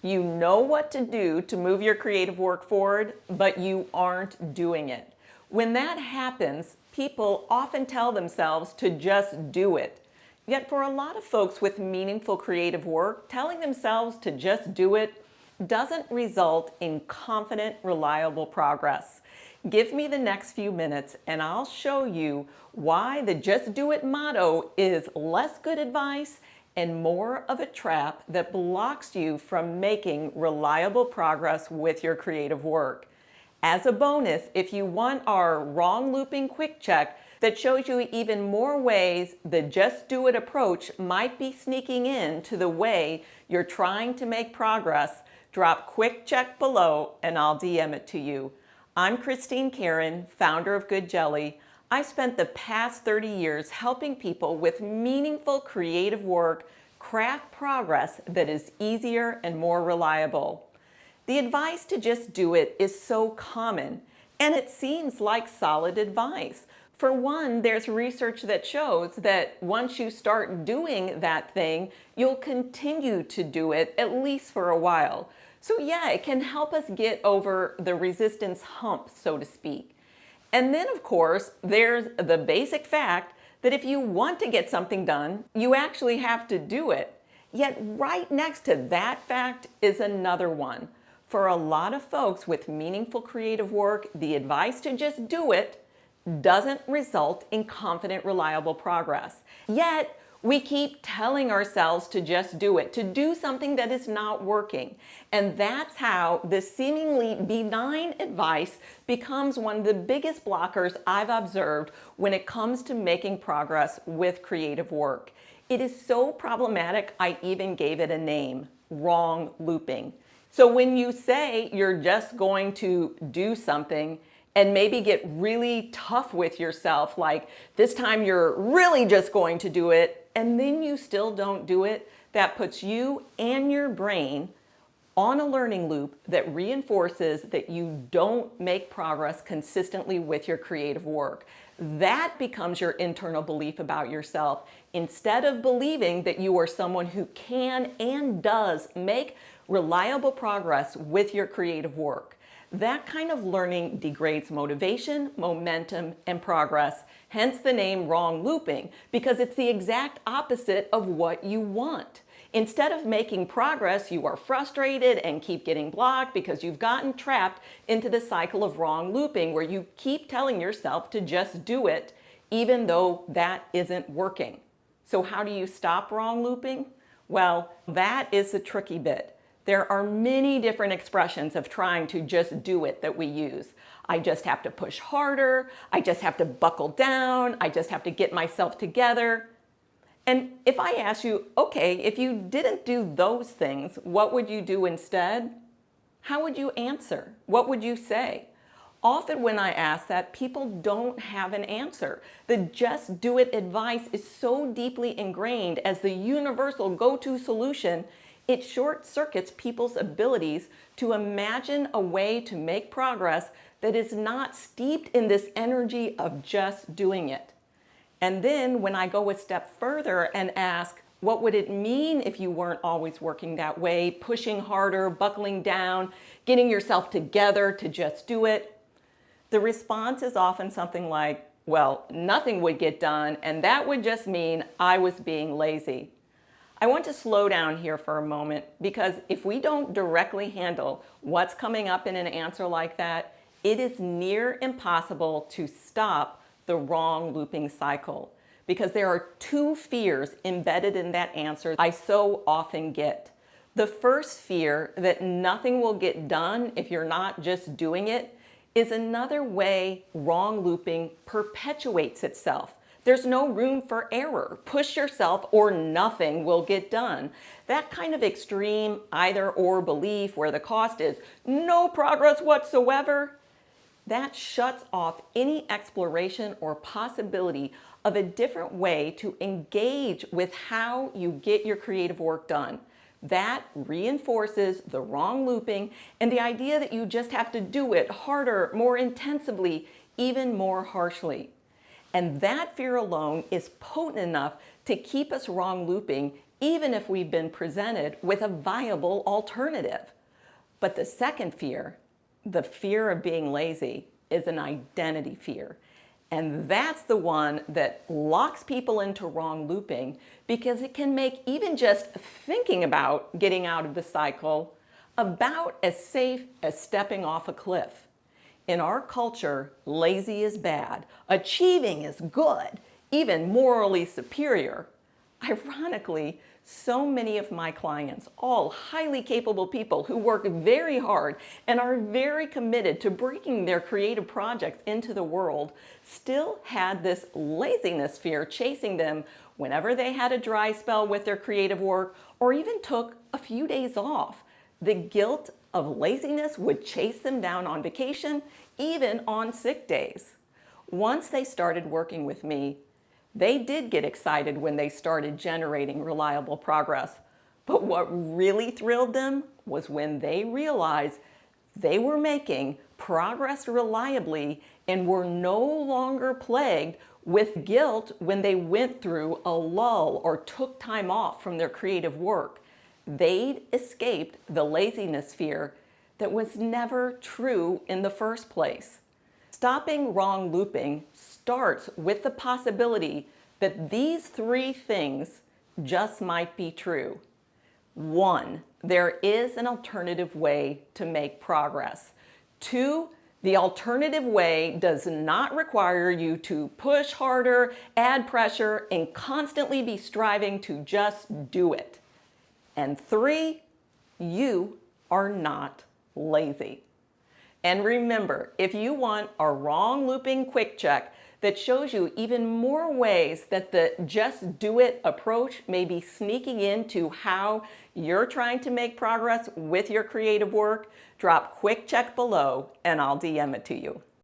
You know what to do to move your creative work forward, but you aren't doing it. When that happens, people often tell themselves to just do it. Yet for a lot of folks with meaningful creative work, telling themselves to just do it doesn't result in confident, reliable progress. Give me the next few minutes and I'll show you why the just do it motto is less good advice and more of a trap that blocks you from making reliable progress with your creative work. As a bonus, if you want our wrong looping quick check that shows you even more ways the just do it approach might be sneaking into the way you're trying to make progress, drop quick check below and I'll DM it to you. I'm Christine Karen, founder of Good Jelly. I've spent the past 30 years helping people with meaningful creative work craft progress that is easier and more reliable. The advice to just do it is so common, and it seems like solid advice. For one, there's research that shows that once you start doing that thing, you'll continue to do it at least for a while. So yeah, it can help us get over the resistance hump, so to speak. And then, of course, there's the basic fact that if you want to get something done, you actually have to do it. Yet right next to that fact is another one. For a lot of folks with meaningful creative work, the advice to just do it doesn't result in confident, reliable progress. Yet, we keep telling ourselves to just do it, to do something that is not working. And that's how this seemingly benign advice becomes one of the biggest blockers I've observed when it comes to making progress with creative work. It is so problematic, I even gave it a name, wrong looping. So when you say you're just going to do something and maybe get really tough with yourself, like this time you're really just going to do it, and then you still don't do it, that puts you and your brain on a learning loop that reinforces that you don't make progress consistently with your creative work. That becomes your internal belief about yourself, instead of believing that you are someone who can and does make reliable progress with your creative work. That kind of learning degrades motivation, momentum, and progress, hence the name wrong looping, because it's the exact opposite of what you want. Instead of making progress, you are frustrated and keep getting blocked because you've gotten trapped into the cycle of wrong looping where you keep telling yourself to just do it, even though that isn't working. So how do you stop wrong looping? Well, that is the tricky bit. There are many different expressions of trying to just do it that we use. I just have to push harder. I just have to buckle down. I just have to get myself together. And if I ask you, okay, if you didn't do those things, what would you do instead? How would you answer? What would you say? Often when I ask that, people don't have an answer. The just do it advice is so deeply ingrained as the universal go-to solution, it short circuits people's abilities to imagine a way to make progress that is not steeped in this energy of just doing it. And then when I go a step further and ask, what would it mean if you weren't always working that way, pushing harder, buckling down, getting yourself together to just do it? The response is often something like, well, nothing would get done, and that would just mean I was being lazy. I want to slow down here for a moment, because if we don't directly handle what's coming up in an answer like that, it is near impossible to stop the wrong looping cycle, because there are two fears embedded in that answer I so often get. The first fear, that nothing will get done if you're not just doing it, is another way wrong looping perpetuates itself. There's no room for error. Push yourself or nothing will get done. That kind of extreme either or belief where the cost is no progress whatsoever, that shuts off any exploration or possibility of a different way to engage with how you get your creative work done. That reinforces the wrong looping and the idea that you just have to do it harder, more intensively, even more harshly. And that fear alone is potent enough to keep us wrong looping even if we've been presented with a viable alternative. But the second fear, the fear of being lazy, is an identity fear. And that's the one that locks people into wrong looping because it can make even just thinking about getting out of the cycle about as safe as stepping off a cliff. In our culture, lazy is bad, achieving is good, even morally superior. Ironically, so many of my clients, all highly capable people who work very hard and are very committed to bringing their creative projects into the world, still had this laziness fear chasing them whenever they had a dry spell with their creative work or even took a few days off. The guilt of laziness would chase them down on vacation, even on sick days. Once they started working with me, they did get excited when they started generating reliable progress. But what really thrilled them was when they realized they were making progress reliably and were no longer plagued with guilt when they went through a lull or took time off from their creative work. They'd escaped the laziness fear that was never true in the first place. Stopping wrong looping starts with the possibility that these three things just might be true. 1, there is an alternative way to make progress. 2, the alternative way does not require you to push harder, add pressure, and constantly be striving to just do it. And 3, you are not lazy. And remember, if you want a wrong looping quick check that shows you even more ways that the just do it approach may be sneaking into how you're trying to make progress with your creative work, drop quick check below and I'll DM it to you.